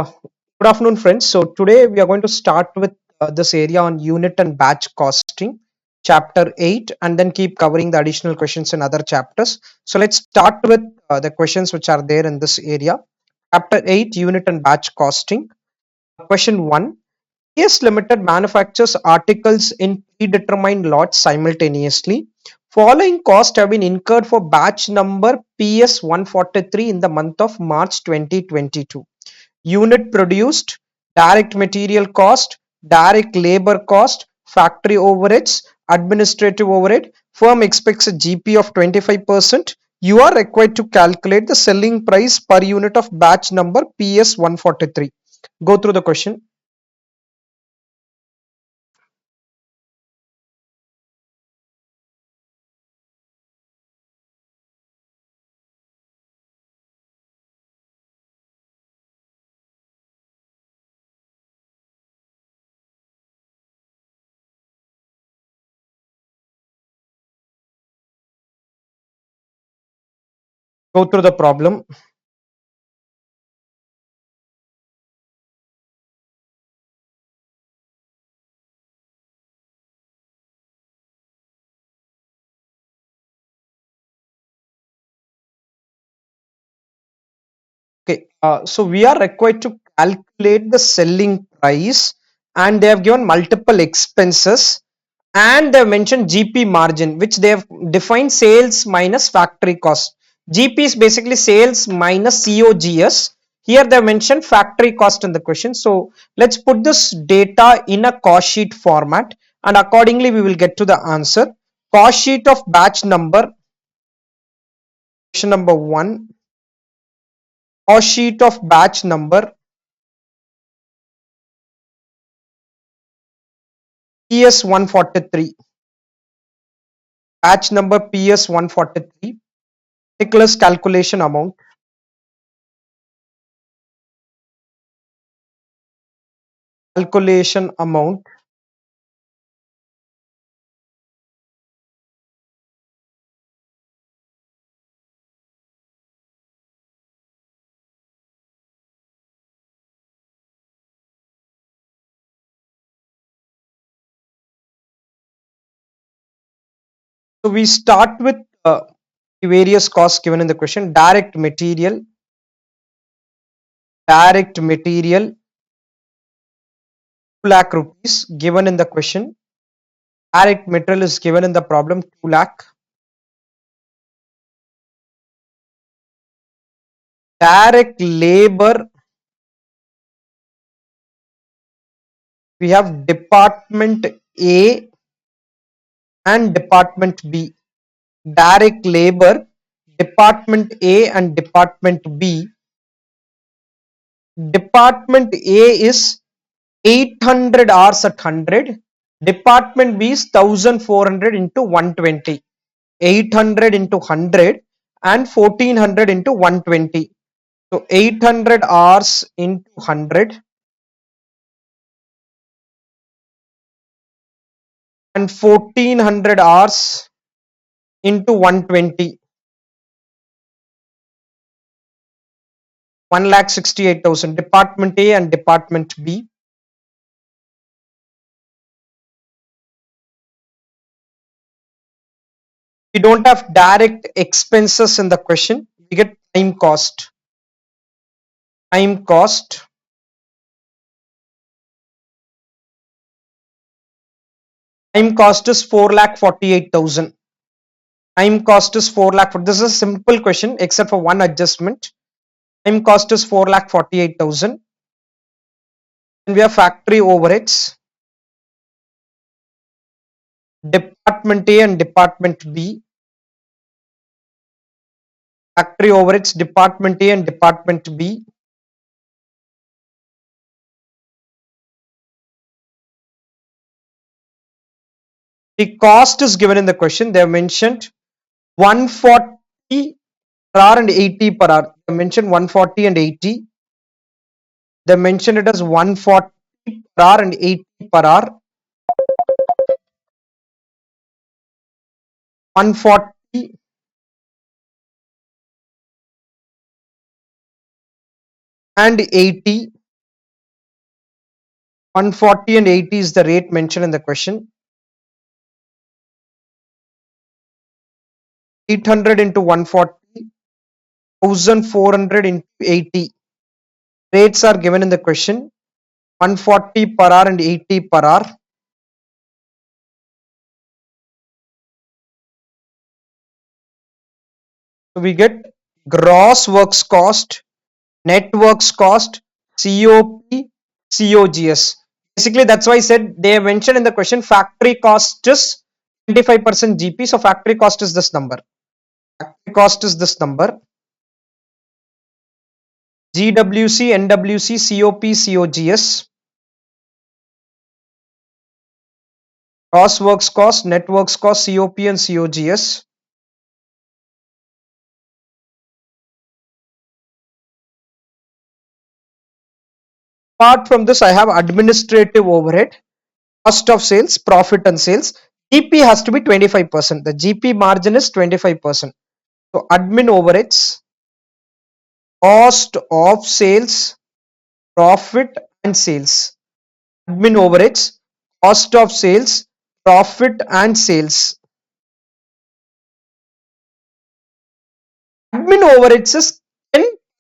Good afternoon, friends. So today we are going to start with this area on unit and batch costing, chapter 8, and then keep covering the additional questions in other chapters. So let's start with the questions which are there in this area. Chapter 8, unit and batch costing. Question 1. PS Limited manufactures articles in predetermined lots simultaneously. Following costs have been incurred for batch number PS 143 in the month of March 2022. Unit produced, direct material cost, direct labor cost, factory overheads, administrative overhead. Firm expects a GP of 25%. You are required to calculate the selling price per unit of batch number PS 143. Go through the question. Go through the problem. Okay, so we are required to calculate the selling price, and they have given multiple expenses, and they have mentioned GP margin, which they have defined sales minus factory cost. GP is basically sales minus COGS. Here they have mentioned factory cost in the question. So let's put this data in a cost sheet format, and accordingly we will get to the answer. Cost sheet of batch number, question number 1. Cost sheet of batch number PS 143, batch number PS 143, particulars calculation amount. So we start with the various costs given in the question. Direct material 2 lakh rupees given in the question. Direct material is given in the problem 2 lakh. Direct labor, we have department A and department B. Direct labor, department A and department B. Department A is 800 hours at 100. Department B is 1400 into 120. 800 into 100 and 1400 into 120. So 800 hours into 100 and 1400 hours into 120. 1,68,000. Department A and Department B. We don't have direct expenses in the question. We get time cost. Time cost. Time cost is 4,48,000. Time cost is 4 lakh. This is a simple question except for one adjustment. Time cost is 4,48,000. And we have factory overheads. Department A and Department B. Factory overheads, Department A and Department B. The cost is given in the question. They have mentioned 140 per hour and 80 per hour. They mentioned 140 and 80. They mentioned it as 140 per hour and 80 per hour. 140 and 80. 140 and 80 is the rate mentioned in the question. 800 into 140, 1400 into 80. Rates are given in the question. 140 per hour and 80 per hour. So we get gross works cost, net works cost, COP, COGS. Basically, that's why I said they have mentioned in the question factory cost is 25% GP. So factory cost is this number. Factory cost is this number. GWC, NWC, COP, COGS. Gross works cost, net works cost, COP and COGS. Apart from this, I have administrative overhead, cost of sales, profit and sales. GP has to be 25%. The GP margin is 25%. So admin overheads, cost of sales, profit and sales. Admin overheads, cost of sales, profit and sales. Admin overheads is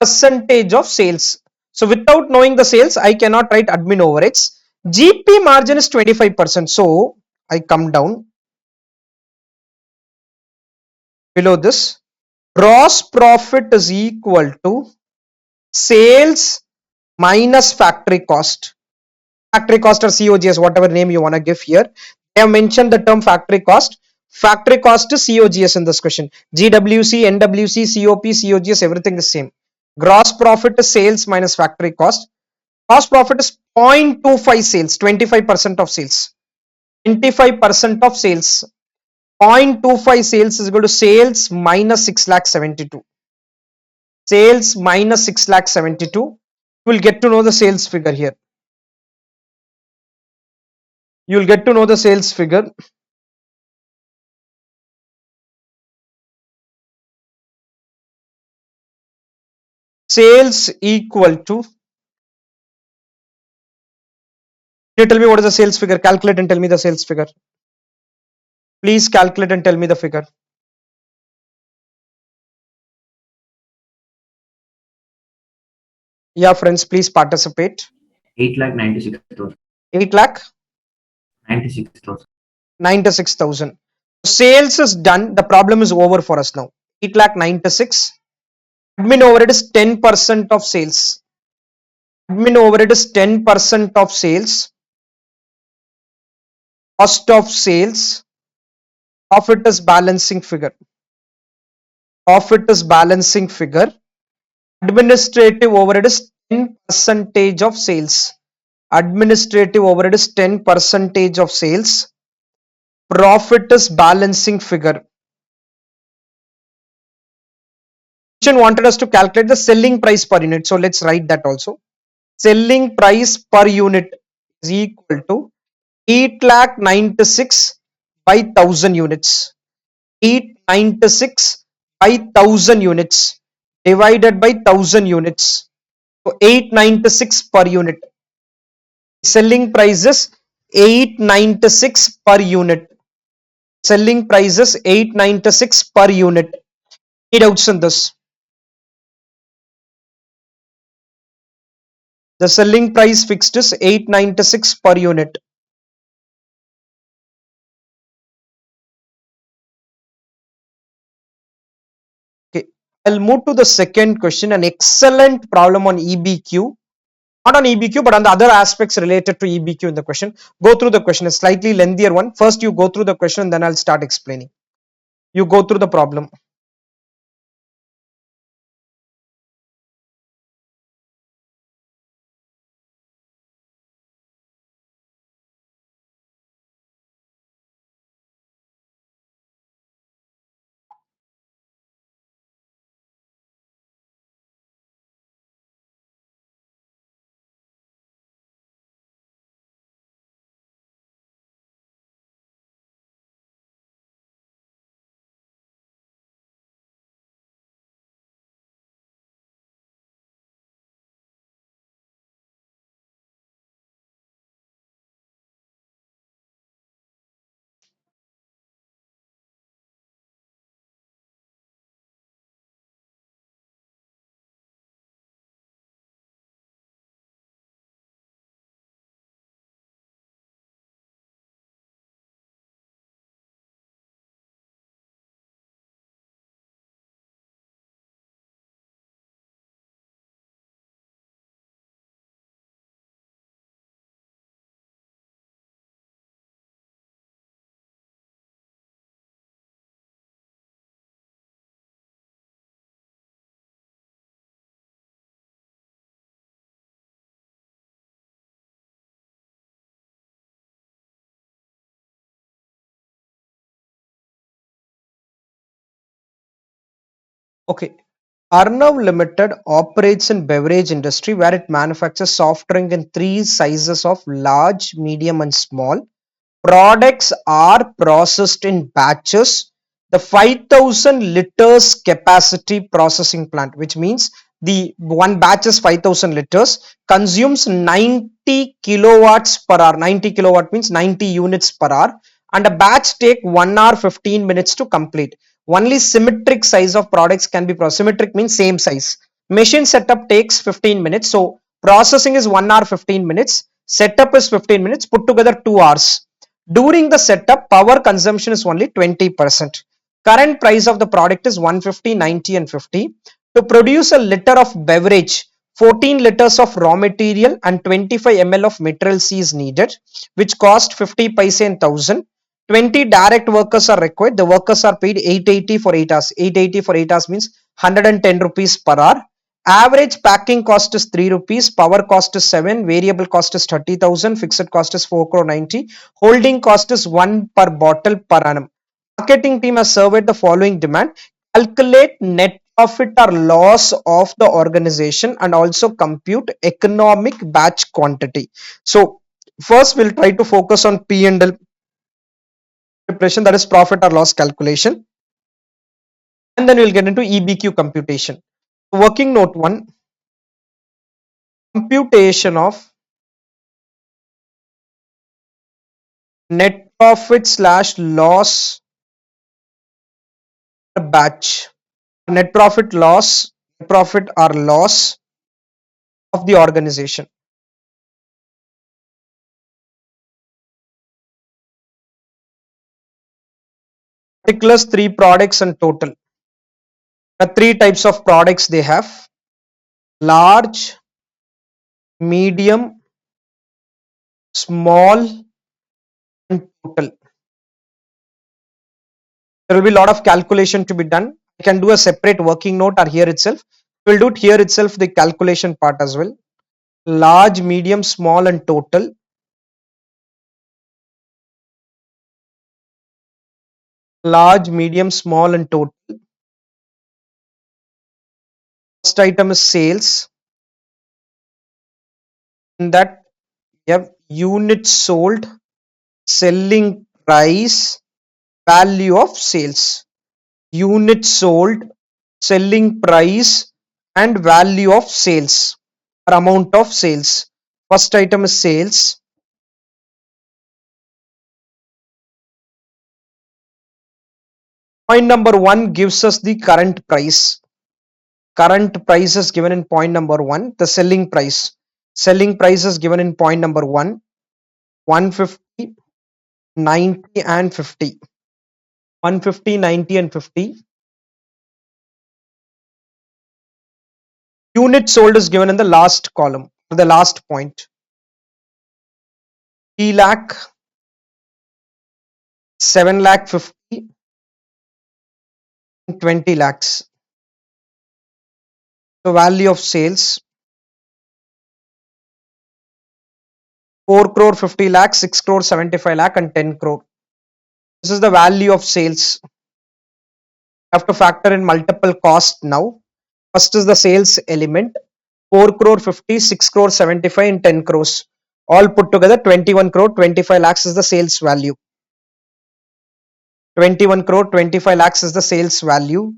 10% of sales. So without knowing the sales, I cannot write admin overheads. GP margin is 25%. So I come down below this. Gross profit is equal to sales minus factory cost. Factory cost or COGS, whatever name you want to give here. I have mentioned the term factory cost. Factory cost is COGS in this question. GWC, NWC, COP, COGS, everything is same. Gross profit is sales minus factory cost. Gross profit is 0.25 sales, 25% of sales. 25% of sales. 0.25 sales is equal to sales minus 6,72,000. Sales minus 6,72,000. You will get to know the sales figure here. You will get to know the sales figure. Sales equal to, can you tell me what is the sales figure? Calculate and tell me the sales figure. Please calculate and tell me the figure. Yeah, friends, please participate. 8,96,000. 8 lakh 96,000. 96,000. Sales is done. The problem is over for us now. 8 lakh 96. Admin overhead is 10% of sales. Admin overhead is 10% of sales. Cost of sales. Profit is balancing figure. Profit is balancing figure. Administrative overhead is 10% of sales. Administrative overhead is 10% of sales. Profit is balancing figure. Question wanted us to calculate the selling price per unit. So let's write that also. Selling price per unit is equal to 8,96,000 by 1000 units. 896 by 1000 units divided by 1000 units. So 896 per unit. Selling prices 896 per unit. Selling prices 896 per unit. Any doubts in this? The selling price fixed is 896 per unit. Okay, I'll move to the second question. An excellent problem on EBQ. Not on EBQ, but on the other aspects related to EBQ in the question. Go through the question, a slightly lengthier one. First, you go through the question, then I'll start explaining. You go through the problem. Okay. Arnav Limited operates in beverage industry where it manufactures soft drink in three sizes of large, medium and small. Products are processed in batches. The 5,000 liters capacity processing plant, which means the one batch is 5,000 liters, consumes 90 kilowatts per hour. 90 kilowatt means 90 units per hour, and a batch take 1 hour 15 minutes to complete. Only symmetric size of products can be processed. Symmetric means same size. Machine setup takes 15 minutes. So processing is 1 hour 15 minutes. Setup is 15 minutes. Put together 2 hours. During the setup, power consumption is only 20%. Current price of the product is 150, 90 and 50. To produce a liter of beverage, 14 liters of raw material and 25 ml of material C is needed, which cost 50 paise and 1000. 20 direct workers are required. The workers are paid 880 for 8 hours. 880 for 8 hours means 110 rupees per hour. Average packing cost is 3 rupees, power cost is 7, variable cost is 30,000, fixed cost is 4 crore 90, holding cost is 1 per bottle per annum. Marketing team has surveyed the following demand: calculate net profit or loss of the organization and also compute economic batch quantity. So first we'll try to focus on P&L preparation, that is profit or loss calculation, and then we'll get into EBQ computation. Working note 1, computation of net profit slash loss per batch. Net profit loss, net profit or loss of the organization. Particulars, three products and total. The three types of products they have: large, medium, small and total. There will be a lot of calculation to be done. I can do a separate working note or here itself. We'll do it here itself, the calculation part as well. Large, medium, small and total. Large, medium, small and total. First item is sales. In that you have units sold, selling price, value of sales. Units sold, selling price and value of sales or amount of sales. First item is sales. Point number 1 gives us the current price. Current price is given in point number 1. The selling price. Selling price is given in point number 1. 150, 90 and 50. 150, 90 and 50. Unit sold is given in the last column, the last point. 3 lakh, 7 lakh 50, 20 lakhs. The value of sales: 4 crore 50 lakh, 6 crore 75 lakh and 10 crore. This is the value of sales. Have to factor in multiple costs now. First is the sales element: 4 crore 50, 6 crore 75 and 10 crores. All put together 21 crore 25 lakhs is the sales value. 21 crore 25 lakhs is the sales value.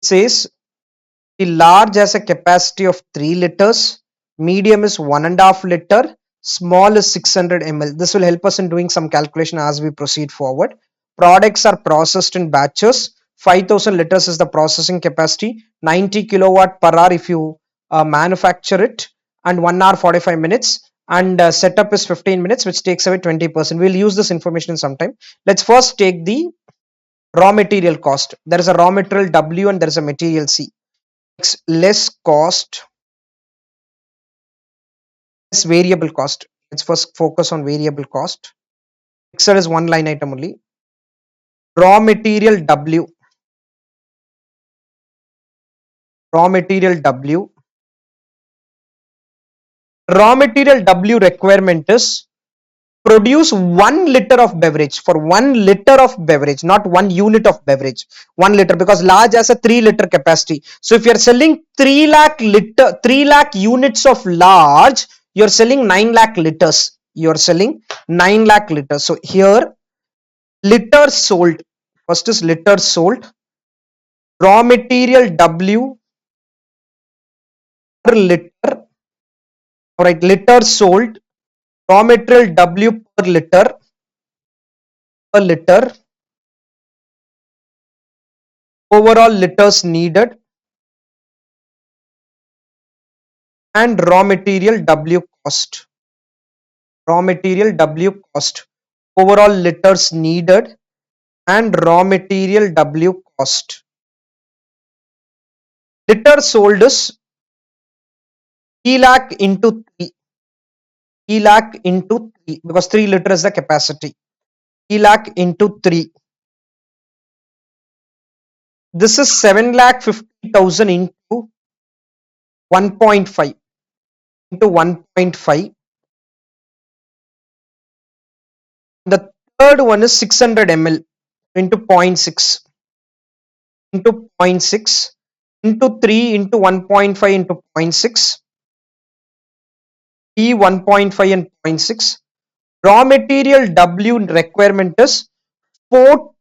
It says the large has a capacity of 3 liters, medium is 1.5 liter, small is 600 ml. This will help us in doing some calculation as we proceed forward. Products are processed in batches. 5,000 liters is the processing capacity, 90 kilowatt per hour if you manufacture it, and 1 hour 45 minutes. And setup is 15 minutes, which takes away 20%. We'll use this information sometime. Let's first take the raw material cost. There is a raw material W and there is a material C. Less cost, less variable cost. Let's first focus on variable cost. Fixed is one line item only. Raw material W. Raw material W Raw material W requirement is produce 1 liter of beverage. For 1 liter of beverage, not 1 unit of beverage, 1 liter, because large has a 3 liter capacity. So if you are selling 3 lakh units of large, you are selling 9 lakh liters. You are selling 9 lakh liters. So here liters sold, first is liters sold, raw material W per liter, all right, liters sold, raw material W per liter, overall liters needed, and raw material W cost. Raw material W cost, overall liters needed, and raw material W cost. Liter sold is 3 lakh into 3, 3 lakh into 3, because 3 liter is the capacity. 3 lakh into 3. This is 7 lakh 50,000 into 1.5 into 1.5. The third one is 600 ml into 0.6 into 0.6 into 3 into 1.5 into 0.6, P 1.5 and 0.6. Raw material W requirement is 14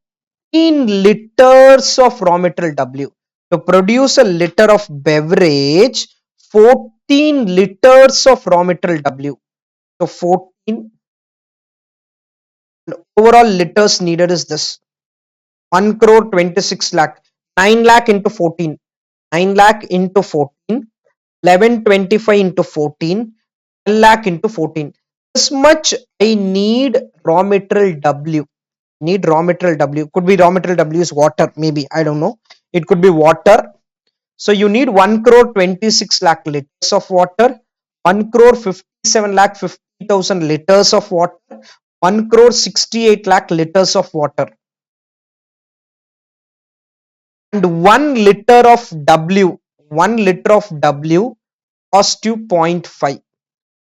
liters of raw material W. To produce a liter of beverage, 14 liters of raw material W. So 14 overall liters needed is this. 1 crore 26 lakh. 9 lakh into 14. 9 lakh into 14. 1125 into 14. 12 lakh into 14. This much I need raw material W. Need raw material W. Could be raw material W is water, maybe. I don't know. It could be water. So you need 1 crore 26 lakh liters of water. 1 crore 57 lakh 50,000 liters of water. 1 crore 68 lakh liters of water. And 1 liter of W. 1 liter of W cost you 0.5.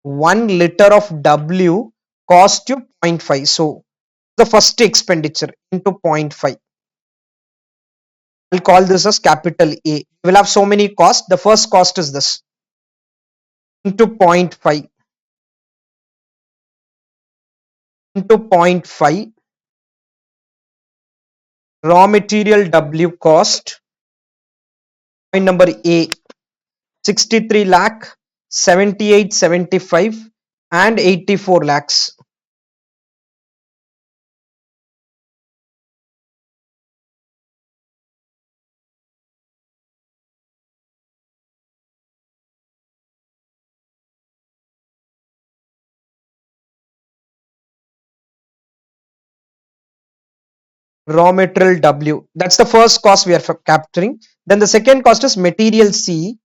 1 liter of W cost you 0.5. So the first expenditure into 0.5. We'll call this as capital A. We will have so many costs. The first cost is this into 0.5 into 0.5. Raw material W cost. Point number A 63 lakh, 78, 75 and 84 lakhs. Raw material W. That's the first cost we are capturing. Then the second cost is material C,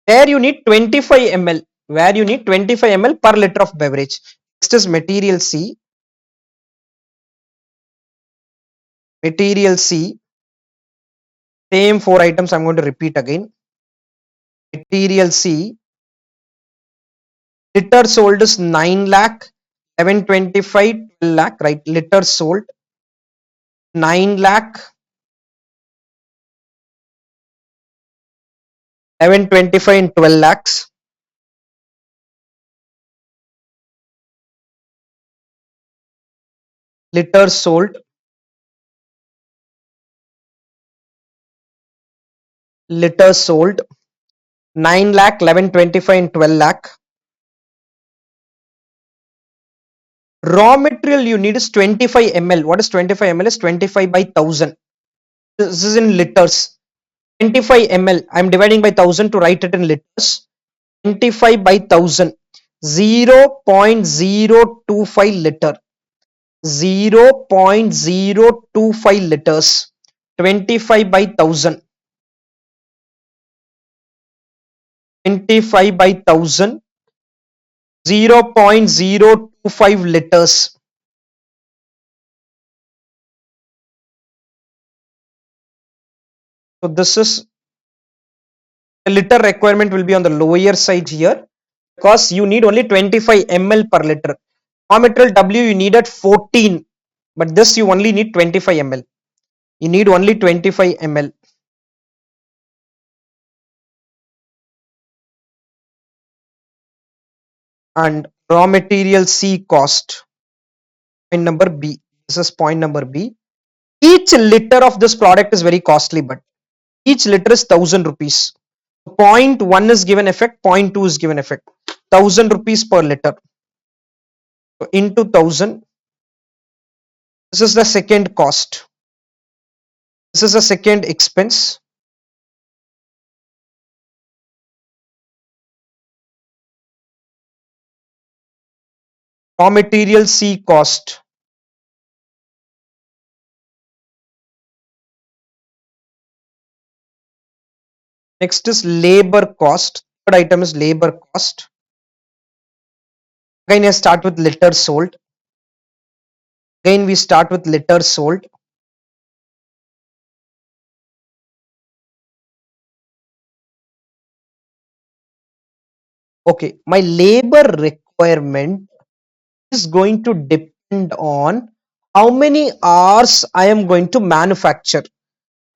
where you need 25 ml. Where you need 25 ml per liter of beverage. Next is material C. Material C. Same 4 items I'm going to repeat again. Material C. Liter sold is 9 lakh, 1125, 12 lakh, right? Liter sold 9 lakh, 1125 and 12 lakhs. Liters sold, liters sold 9 lakh, 1125 and 12 lakh. Raw material you need is 25 ml. What is 25 ml? Is 25 by 1000. This is in liters. 25 ml. I'm dividing by 1000 to write it in liters. 25 by 1000. 0.025 liter. 0.025 liters. 25 by 1000. 25 by 1000. 0.025 liters. So this is the liter requirement will be on the lower side here. because you need only 25 ml per liter. Raw material W you needed 14, but this you only need 25 ml. You need only 25 ml. And raw material C cost, point number B. This is point number B. Each liter of this product is very costly, but each liter is 1000 rupees. Point 1 is given effect, point 2 is given effect. 1000 rupees per liter. So into 1000. This is the second cost. This is the second expense. Raw material C cost. Next is labor cost. Third item is labor cost. Again, I start with liters sold. Again, we start with liters sold. Okay, my labor requirement is going to depend on how many hours I am going to manufacture,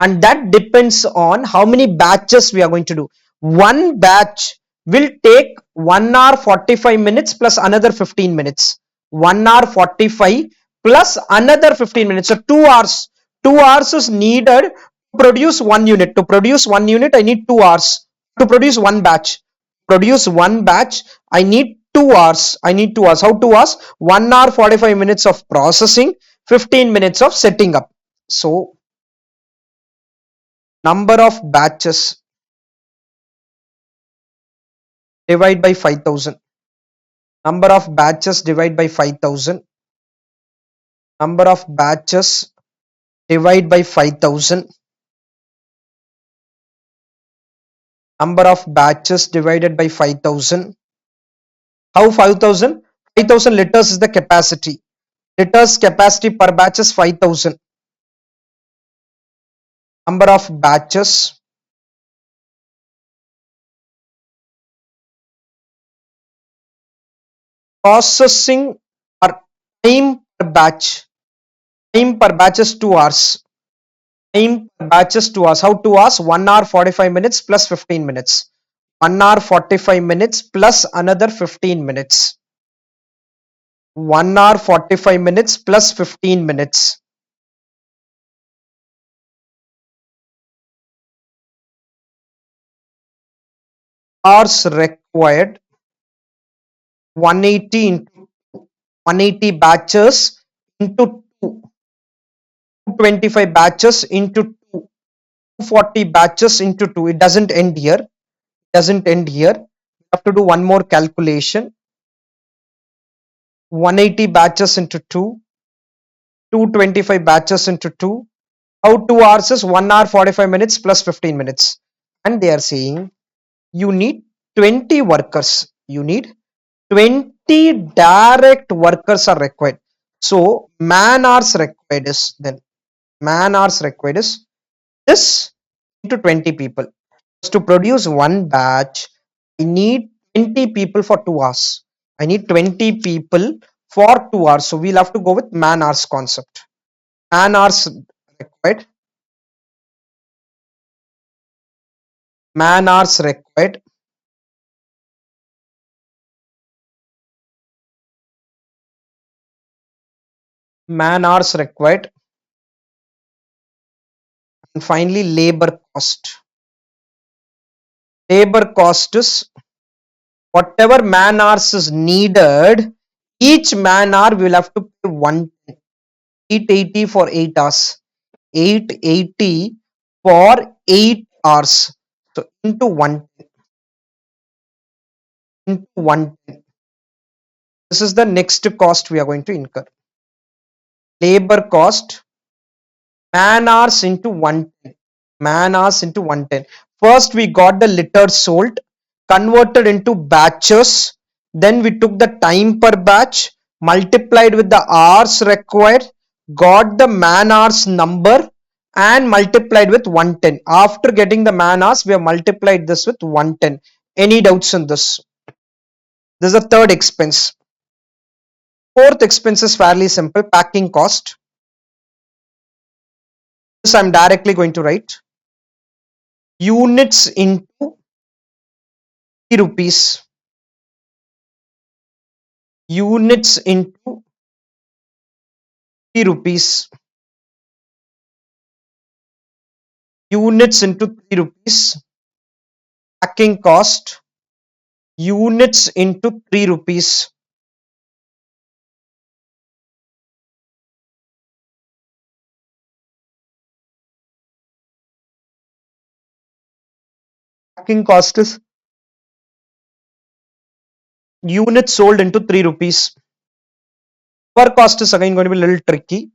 and that depends on how many batches we are going to do. One batch will take 1 hour 45 minutes plus another 15 minutes. 1 hour 45 plus another 15 minutes. So 2 hours. 2 hours is needed to produce one unit. To produce one unit, I need 2 hours. To produce one batch. Produce one batch, I need 2 hours. I need 2 hours. How 2 hours? 1 hour 45 minutes of processing, 15 minutes of setting up. So number of batches divide by 5000. Number of batches divide by 5000. Number of batches divide by 5000. Number of batches divided by 5000. How 5000? 5000 liters is the capacity. Liters capacity per batch is 5000. Number of batches processing per time per batch. Time per batch is 2 hours. Time per batch is 2 hours. How 2 hours? 1 hour 45 minutes plus 15 minutes. 1 hour 45 minutes plus another 15 minutes. 1 hour 45 minutes plus 15 minutes. Hours required 180 into 180 batches into 2. 225 batches into 2. 240 batches into 2. It doesn't end here. It doesn't end here. We have to do one more calculation. 180 batches into 2. 225 batches into 2. How 2 hours is 1 hour 45 minutes plus 15 minutes. And they are saying you need 20 workers. You need 20 direct workers are required. So man hours required is then man hours required is this into 20 people. To produce one batch, I need 20 people for 2 hours. I need 20 people for 2 hours. So we'll have to go with man hours concept. Man hours required. Man hours required. Man hours required. And finally, labor cost. Labor cost is whatever man hours is needed. Each man hour we will have to pay 880 for 8 hours. 880 for 8 hours. So into 110. This is the next cost we are going to incur. Labor cost, man hours into 110. Man hours into 110. First we got the liters sold, converted into batches. Then we took the time per batch, multiplied with the hours required, got the man hours number and multiplied with 110. After getting the man hours, we have multiplied this with 110. Any doubts in this? This is the third expense. Fourth expense is fairly simple, packing cost. This I'm directly going to write units into rupees. Units into rupees. Units into 3 rupees. Packing cost. Units into 3 rupees. Packing cost is units sold into 3 rupees. Power cost is again going to be a little tricky.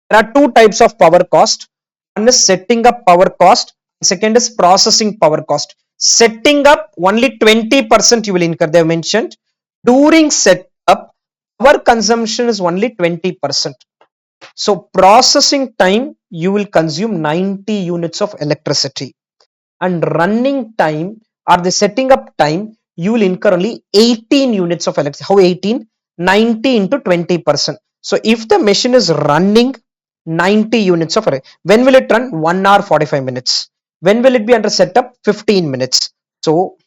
There are two types of power cost. One is setting up power cost. Second is processing power cost. Setting up only 20% you will incur. They have mentioned during setup, power consumption is only 20%. So processing time you will consume 90 units of electricity, and running time or the setting up time you will incur only 18 units of electricity. How 18? 90 into 20%. So if the machine is running 90 units of electricity, when will it run? 1 hour 45 minutes. When will it be under setup? 15 minutes. So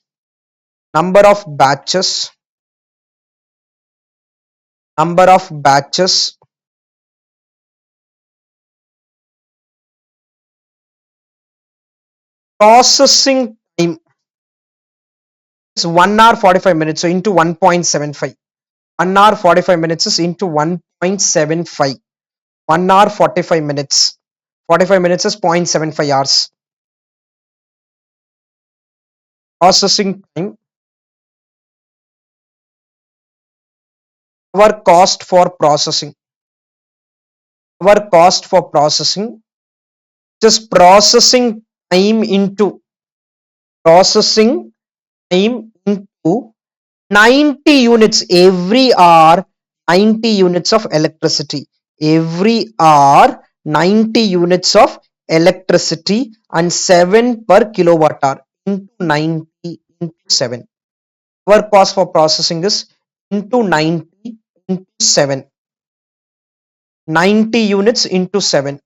number of batches, number of batches, processing time is 1 hour 45 minutes. So into 1.75. 1 hour 45 minutes is into 1.75. 1 hour 45 minutes. 45 minutes is 0.75 hours. Processing time. Our cost for processing. Our cost for processing. Just processing time into 90 units every hour. 90 units of electricity. Every hour 90 units of electricity and 7 per kilowatt hour into 90 into 7. Our cost for processing is into 90 into 7. 90 units into 7.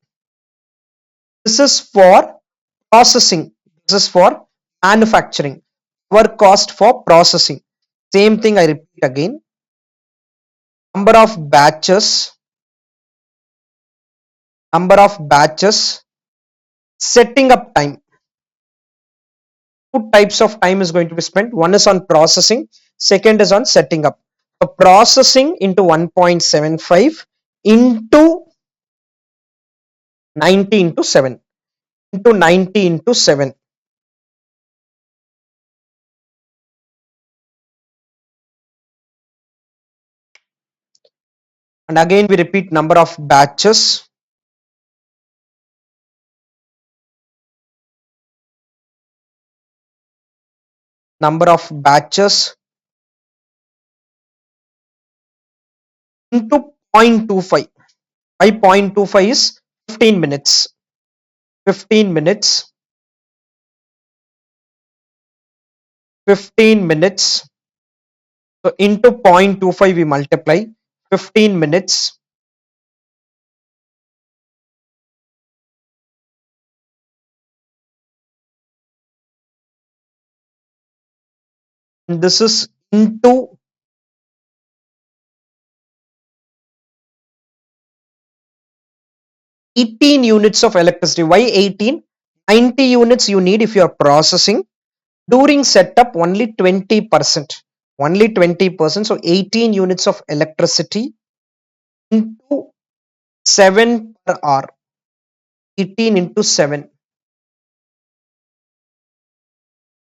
This is for processing. This is for manufacturing. Our cost for processing. Same thing I repeat again. Number of batches, setting up time. Two types of time is going to be spent. One is on processing, second is on setting up. So processing into 1.75 into 90 into 7 into 90 into 7. And again we repeat number of batches, into 0.25. By 0.25 is 15 minutes. 15 minutes. 15 minutes. So into 0.25 we multiply 15 minutes. And this is into 18 units of electricity. Why 18? 90 units you need if you are processing. During setup only 20%. Only 20%. So 18 units of electricity into 7 per hour. 18 into 7.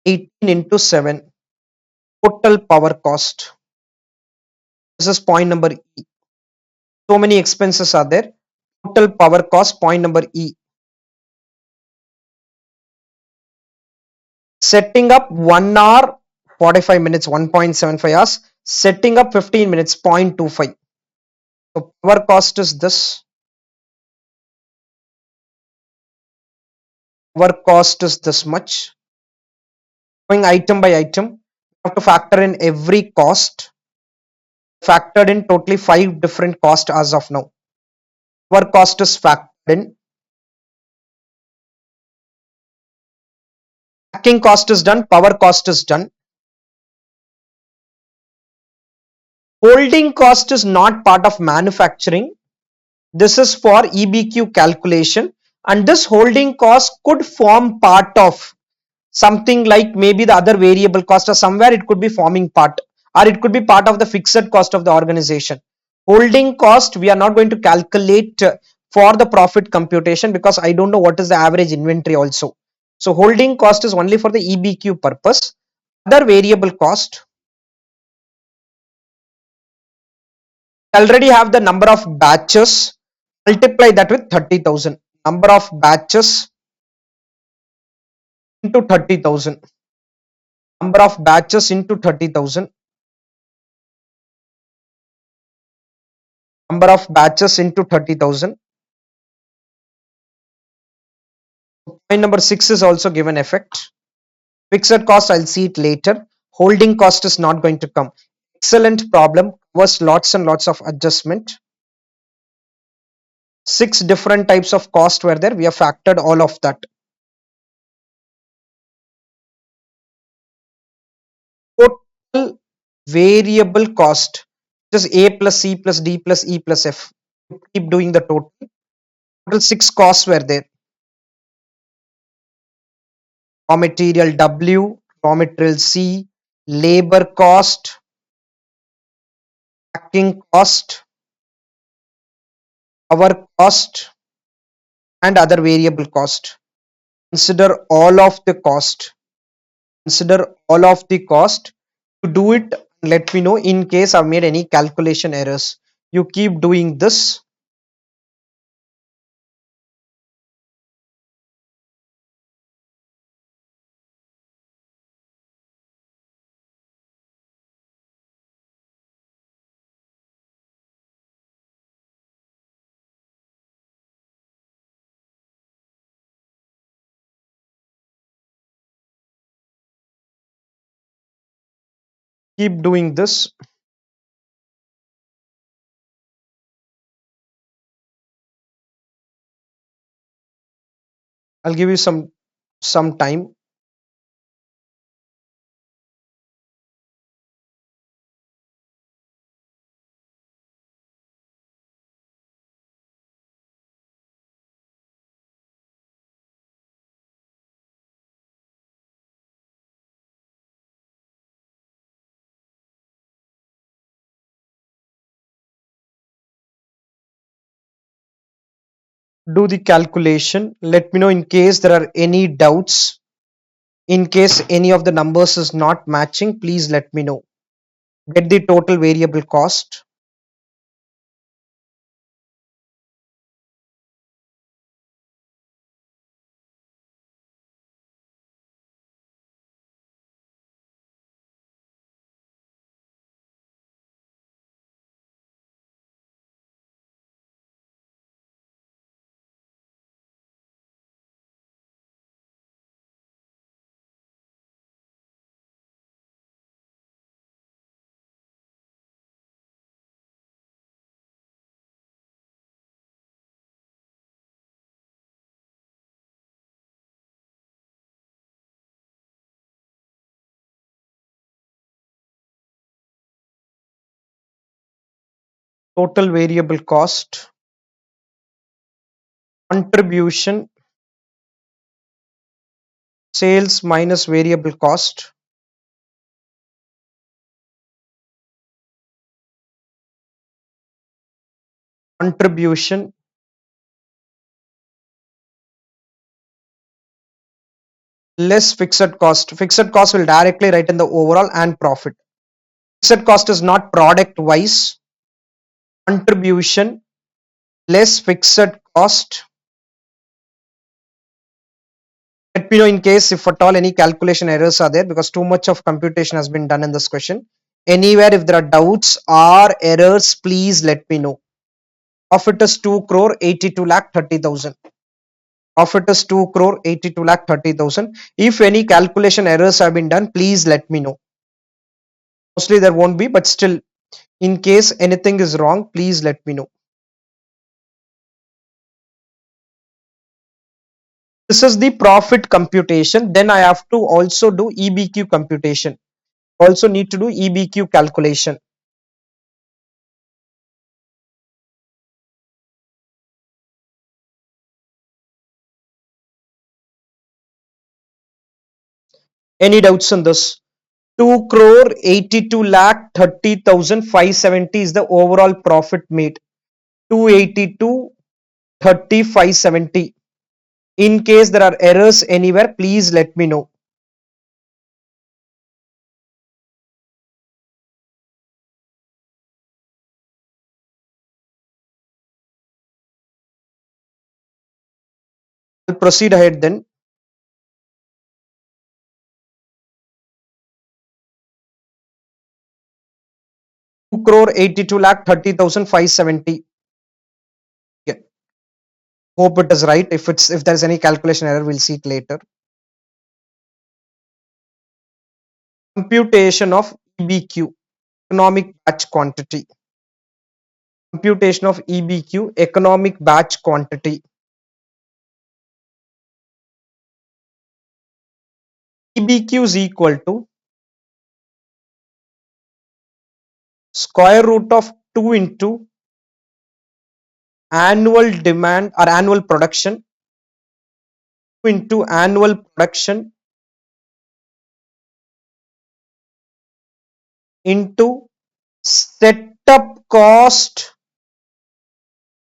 18 into 7. Total power cost. This is point number E. So many expenses are there. Total power cost, point number E. Setting up 1 hour 45 minutes, 1.75 hours. Setting up 15 minutes, 0.25. So power cost is this. Our cost is this much. Going item by item, we have to factor in every cost. Factored in totally 5 different costs as of now. Our cost is factored in. Packing cost is done. Power cost is done. Holding cost is not part of manufacturing. This is for EBQ calculation, and this holding cost could form part of something like maybe the other variable cost, or somewhere it could be forming part, or it could be part of the fixed cost of the organization. Holding cost we are not going to calculate for the profit computation, because I don't know what is the average inventory also. So holding cost is only for the EBQ purpose. Other variable cost, already have the number of batches, multiply that with 30,000. Number of batches into 30,000. Number of batches into 30,000. Number of batches into 30,000. Point number 6 is also given effect. Fixed cost, I'll see it later. Holding cost is not going to come. Excellent problem. Was lots and lots of adjustment. 6 different types of cost were there. We have factored all of that. Total variable cost, which is A plus C plus D plus E plus F. Keep doing the total. Total 6 costs were there. Raw material W, raw material C, labor cost, packing cost, power cost, and other variable cost. Consider all of the cost. Consider all of the cost. To do it, let me know in case I've made any calculation errors. You keep doing this. Keep doing this. I'll give you some time. Do the calculation. Let me know in case there are any doubts. In case any of the numbers is not matching, please let me know. Get the total variable cost. Total variable cost. Contribution. Sales minus variable cost. Contribution less fixed cost. Fixed cost will directly write in the overall and profit. Fixed cost is not product wise. Contribution less fixed cost. Let me know in case if at all any calculation errors are there, because too much of computation has been done in this question. Anywhere if there are doubts or errors, please let me know. Profit is 2 crore 82 lakh 30,000. of it is 2 crore 82 lakh 30,000. If any calculation errors have been done, please let me know. Mostly there won't be, but still, in case anything is wrong, please let me know. This is the profit computation. Then I have to also do EBQ computation. Also need to do EBQ calculation. Any doubts on this? 2 crore 82 lakh 30,570 is the overall profit made. 282 30 570. In case there are errors anywhere, please let me know. I'll proceed ahead then. 2 crore 82 lakh 30,570. Yeah. Hope it is right. If there's any calculation error, we'll see it later. Computation of EBQ, economic batch quantity. Computation of EBQ, economic batch quantity. EBQ is equal to square root of 2 into annual demand or annual production into annual production into setup cost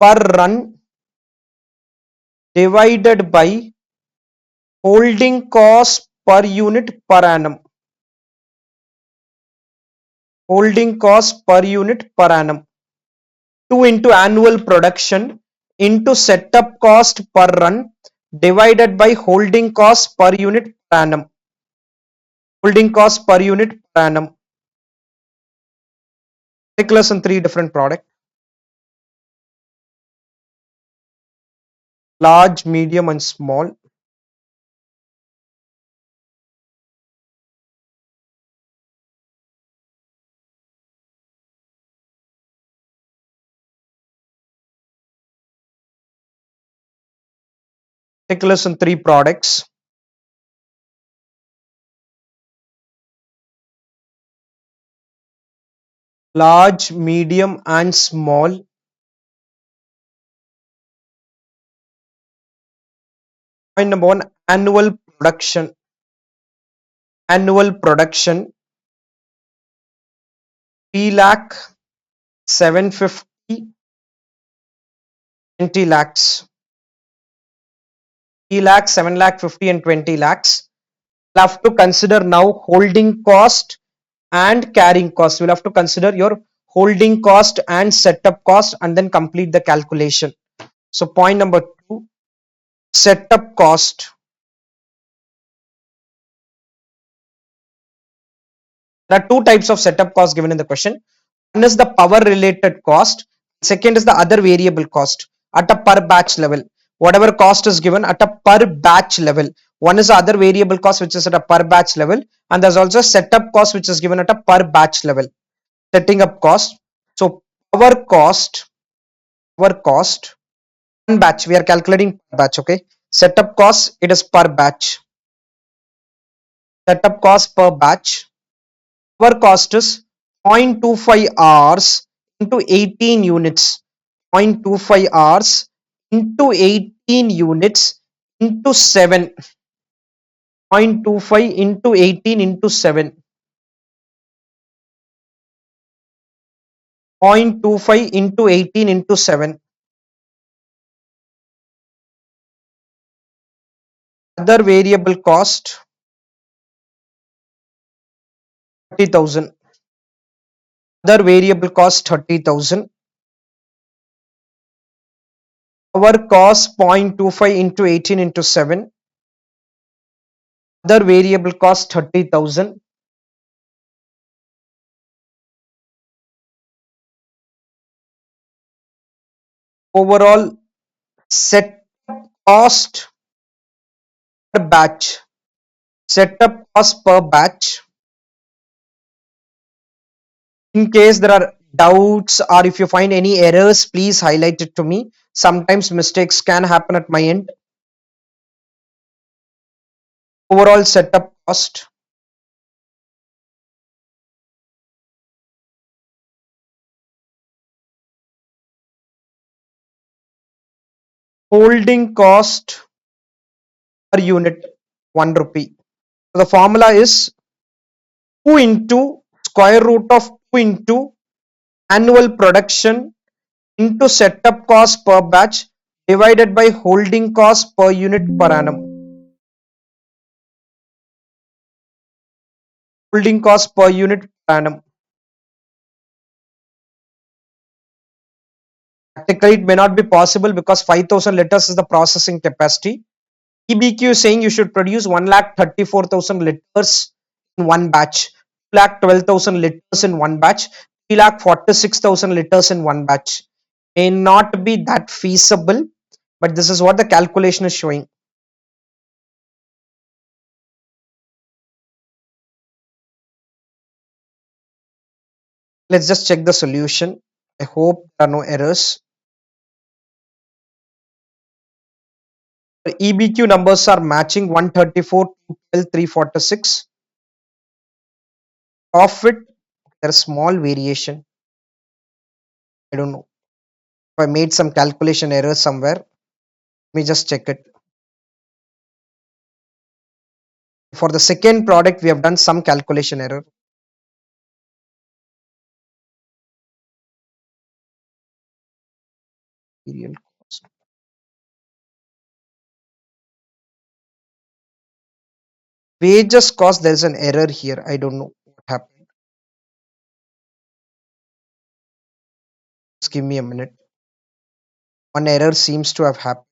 per run divided by holding cost per unit per annum. Holding cost per unit per annum. 2 into annual production into setup cost per run divided by holding cost per unit per annum. Holding cost per unit per annum. Particulars in three different products: large, medium, and small. Particulars in three products: large, medium, and small. Point number one: annual production. Annual production 3 lakh 750 20 lakhs. 3 lakh 7 lakh 50 and 20 lakhs. We'll have to consider now holding cost and carrying cost. We'll have to consider your holding cost and setup cost and then complete the calculation. So point number two, setup cost. There are two types of setup cost given in the question. One is the power related cost. Second is the other variable cost at a per batch level. Whatever cost is given at a per batch level. One is the other variable cost which is at a per batch level, and there's also setup cost which is given at a per batch level. Setting up cost. So power cost, one batch. We are calculating per batch. Okay. Setup cost, it is per batch. Setup cost per batch. Our cost is 0.25 hours into 18 units. 0.25 hours into 18 units into 7. 0.25 into 18 into 7. 0.25 into 18 into 7. Other variable cost 30,000. Other variable cost 30,000. Our cost 0.25 into 18 into 7. Other variable cost 30,000. Overall set cost per batch. Setup cost per batch. In case there are doubts or if you find any errors, please highlight it to me. Sometimes mistakes can happen at my end. Overall setup cost. Holding cost per unit 1 rupee. So the formula is 2 into square root of 2 into annual production into setup cost per batch divided by holding cost per unit per annum. Holding cost per unit per annum. Practically, it may not be possible because 5,000 liters is the processing capacity. EBQ is saying you should produce 1,34,000 liters in one batch, 2,12,000 liters in one batch, 3,46,000 liters in one batch. May not be that feasible, but this is what the calculation is showing. Let's just check the solution. I hope there are no errors. The EBQ numbers are matching 134, 212, 346. Profit, there's small variation. I don't know if I made some calculation error somewhere. Let me just check it. For the second product, we have done some calculation error. Material cost. Wages cost, there is an error here. I don't know what happened. Just give me a minute. One error seems to have happened.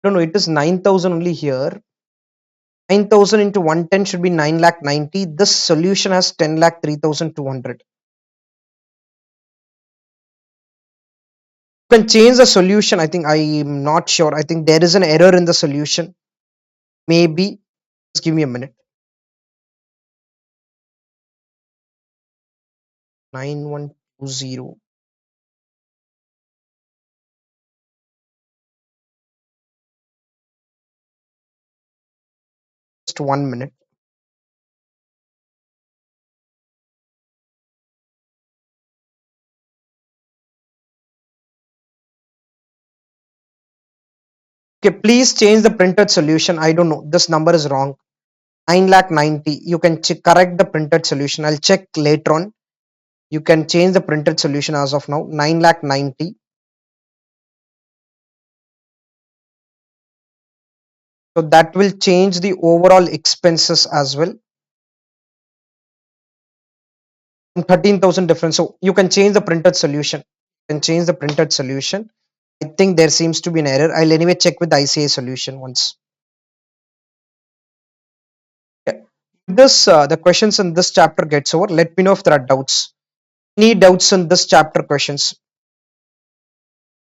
No, no, it is 9,000 only here. 9,000 into 110 should be 9 lakh 90. This solution has 10 lakh 3,200. You can change the solution. I think I'm not sure. I think there is an error in the solution. Maybe. Just give me a minute. 9120. Just 1 minute. Okay, please change the printed solution. I don't know. This number is wrong. 9 lakh 90. You can correct the printed solution. I'll check later on. You can change the printed solution as of now. 9 lakh 90. So that will change the overall expenses as well. 13,000 difference. So you can change the printed solution. You can change the printed solution. I think there seems to be an error. I'll anyway check with the ICA solution once. Yeah. This the questions in this chapter gets over. Let me know if there are doubts. Any doubts in this chapter questions?